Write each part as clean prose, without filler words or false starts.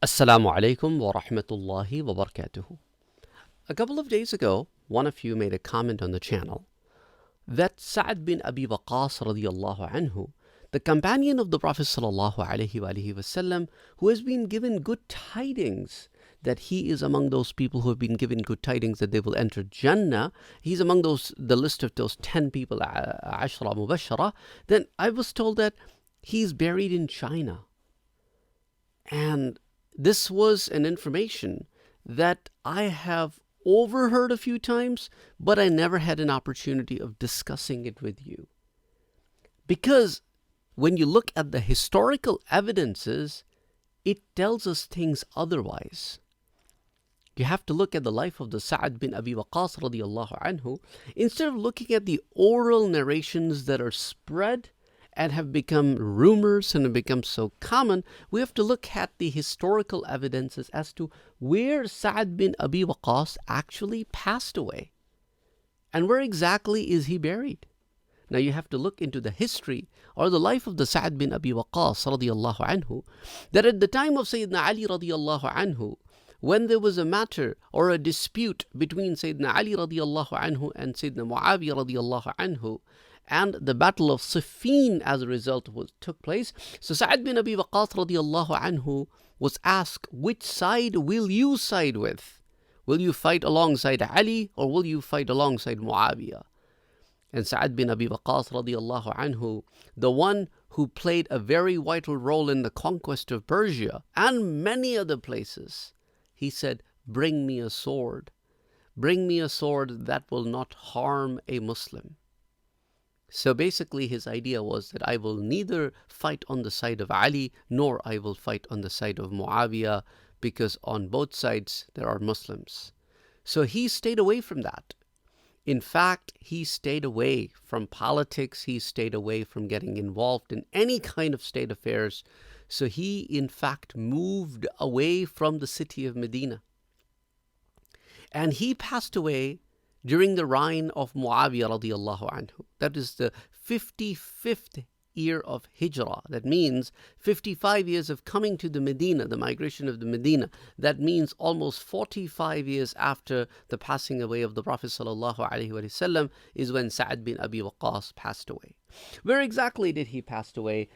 Assalamu alaikum wa rahmatullahi wa barakatuhu. A couple of days ago, one of you made a comment on the channel that Saad bin Abi Waqas radiyallahu anhu, the companion of the Prophet sallallahu alaihi wasallam, who has been given good tidings that he is among those people who have been given good tidings that they will enter Jannah. He's among the list of those 10 people, Ashra Mubashara. Then I was told that he's buried in China. And this was an information that I have overheard a few times, but I never had an opportunity of discussing it with you. Because when you look at the historical evidences, it tells us things otherwise. You have to look at the life of the Saad bin Abi Waqas radiyallahu anhu, instead of looking at the oral narrations that are spread and have become rumors and have become so common. We have to look at the historical evidences as to where Saad bin Abi Waqas actually passed away and where exactly is he buried. Now you have to look into the history or the life of the Saad bin Abi Waqas radiyallahu anhu, that at the time of Sayyidina Ali radiyallahu anhu, when there was a matter or a dispute between Sayyidina Ali radiyallahu anhu and Sayyidina Muawiyah radiyallahu anhu, and the battle of Siffin as a result took place. So Saad bin Abi Waqas radiyallahu anhu was asked, which side will you side with? Will you fight alongside Ali or will you fight alongside Muawiyah? And Saad bin Abi Waqas radiyallahu anhu, the one who played a very vital role in the conquest of Persia and many other places, he said, bring me a sword. Bring me a sword that will not harm a Muslim. So basically his idea was that I will neither fight on the side of Ali nor I will fight on the side of Muawiyah, because on both sides there are Muslims. So he stayed away from that. In fact, he stayed away from politics. He stayed away from getting involved in any kind of state affairs. So he in fact moved away from the city of Medina. And he passed away during the reign of Muawiyah radiyallahu anhu. That is the 55th year of Hijrah. That means 55 years of coming to the Medina, the migration of the Medina. That means almost 45 years after the passing away of the Prophet sallallahu alaihi wasallam is when Saad bin Abi Waqas passed away. Where exactly did he pass away?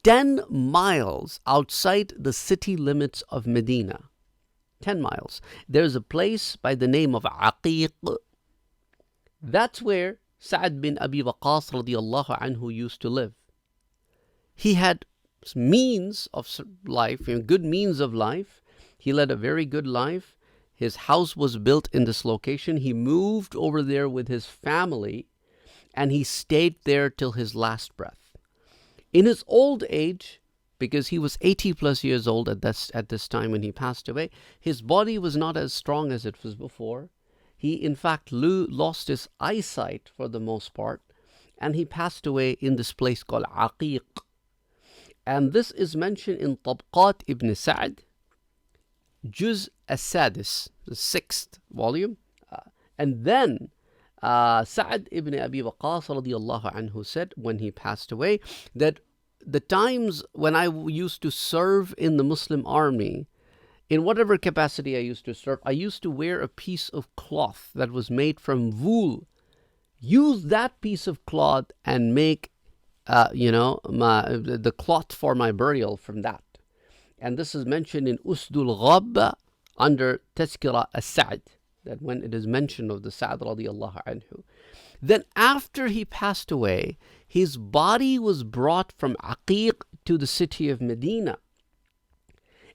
10 miles outside the city limits of Medina. 10 miles. There's a place by the name of Aqiq. That's where Saad bin Abi Waqas radiyallahu anhu used to live. He had means of life, good means of life. He led a very good life. His house was built in this location. He moved over there with his family and he stayed there till his last breath. In his old age, because he was 80 plus years old at this time when he passed away, his body was not as strong as it was before. He in fact lost his eyesight for the most part, and he passed away in this place called Aqiq. And this is mentioned in Tabqat ibn Sa'd, Juz as-Sadis, the 6th volume. And then Sa'd ibn Abi Waqas radiyallahu anhu said when he passed away that the times when I used to serve in the Muslim army, in whatever capacity I used to serve, I used to wear a piece of cloth that was made from wool. Use that piece of cloth and make, the cloth for my burial from that. And this is mentioned in Usdul Ghab under Tazkira as-Sa'd, that when it is mentioned of the Sa'd radiyallahu anhu. Then after he passed away, his body was brought from Aqiq to the city of Medina.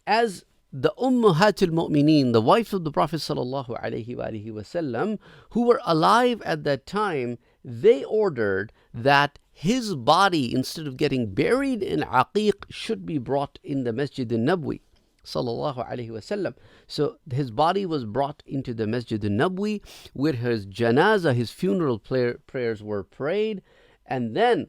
As the Ummahatul Mu'mineen, the wife of the Prophet sallallahu alaihi wasallam, who were alive at that time, they ordered that his body, instead of getting buried in Aqiq, should be brought in the Masjid al-Nabwi sallallahu alaihi wasallam. So his body was brought into the Masjid al-Nabwi, where his janazah, his funeral prayers were prayed, and then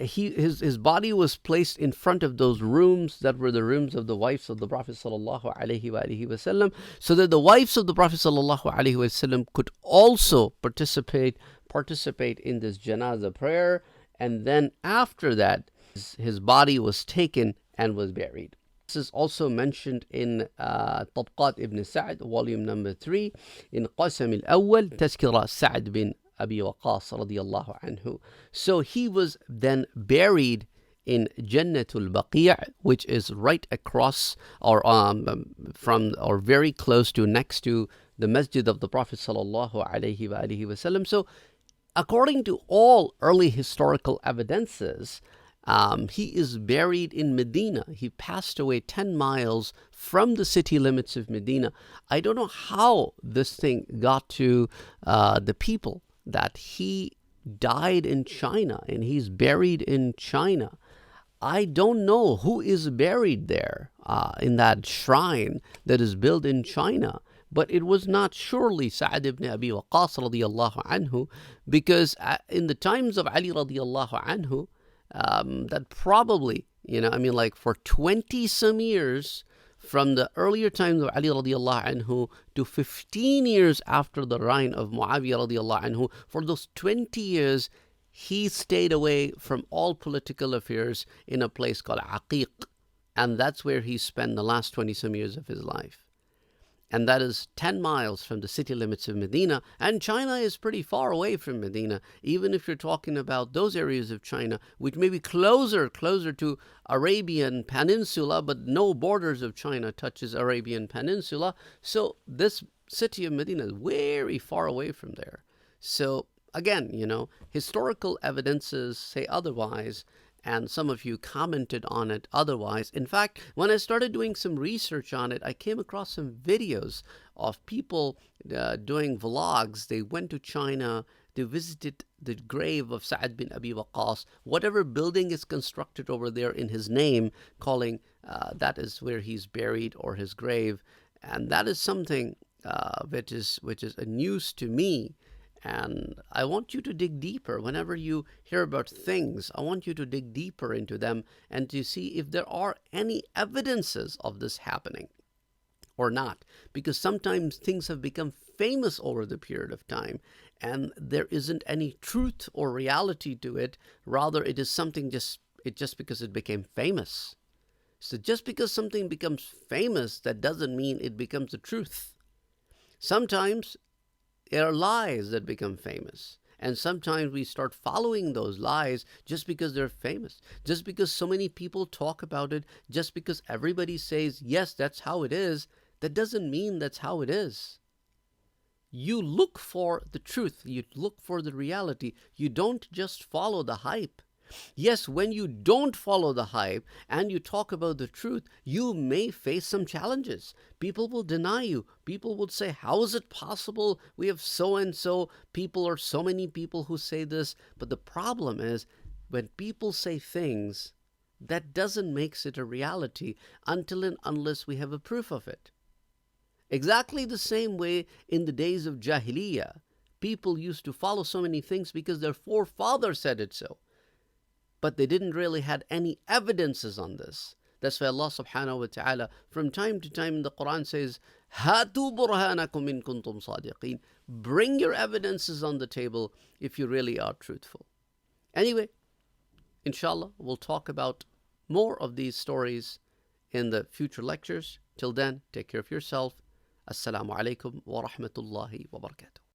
his body was placed in front of those rooms that were the rooms of the wives of the Prophet sallallahu alaihi wasallam, so that the wives of the Prophet sallallahu alaihi wasallam could also participate in this janazah prayer. And then after that, his body was taken and was buried. This is also mentioned in Tabqat ibn Sa'd, volume number 3, in Qasam al-Awwal, Tazkira Saad bin Abi Waqas radiyallahu anhu. So he was then buried in Jannatul Baqi', which is right across or from or very close to, next to the Masjid of the Prophet sallallahu alaihi wasallam. So according to all early historical evidences, he is buried in Medina. He passed away 10 miles from the city limits of Medina. I don't know how this thing got to the people, that he died in China and he's buried in China. I don't know who is buried there in that shrine that is built in China. But it was not surely Saad ibn Abi Waqas radiyallahu anhu, because in the times of Ali radiyallahu anhu, that probably, like for 20 some years, from the earlier times of Ali radiyallahu anhu to 15 years after the reign of Muawiyah radiyallahu anhu, for those 20 years, he stayed away from all political affairs in a place called Aqiq. And that's where he spent the last 20 some years of his life. And that is 10 miles from the city limits of Medina. And China is pretty far away from Medina, even if you're talking about those areas of China, which may be closer to Arabian Peninsula, but no borders of China touches Arabian Peninsula. So this city of Medina is very far away from there. So again, historical evidences say otherwise, and some of you commented on it otherwise. In fact, when I started doing some research on it, I came across some videos of people doing vlogs. They went to China, they visited the grave of Saad bin Abi Waqas, whatever building is constructed over there in his name, calling that is where he's buried or his grave. And that is something which is a news to me. And I want you to dig deeper. Whenever you hear about things, I want you to dig deeper into them and to see if there are any evidences of this happening or not. Because sometimes things have become famous over the period of time and there isn't any truth or reality to it. Rather, it is something just because it became famous. So just because something becomes famous, that doesn't mean it becomes the truth. Sometimes there are lies that become famous. And sometimes we start following those lies just because they're famous. Just because so many people talk about it, just because everybody says, yes, that's how it is, that doesn't mean that's how it is. You look for the truth. You look for the reality. You don't just follow the hype. Yes, when you don't follow the hype and you talk about the truth, you may face some challenges. People will deny you. People will say, how is it possible? We have so and so people or so many people who say this. But the problem is when people say things, that doesn't make it a reality until and unless we have a proof of it. Exactly the same way in the days of Jahiliyyah, people used to follow so many things because their forefathers said it so. But they didn't really had any evidences on this. That's why Allah subhanahu wa ta'ala from time to time in the Quran says, Hatu burhanakum in kuntum sadiqeen. Bring your evidences on the table if you really are truthful. Anyway, inshallah, we'll talk about more of these stories in the future lectures. Till then, take care of yourself. Assalamu alaikum wa rahmatullahi wa barakatuh.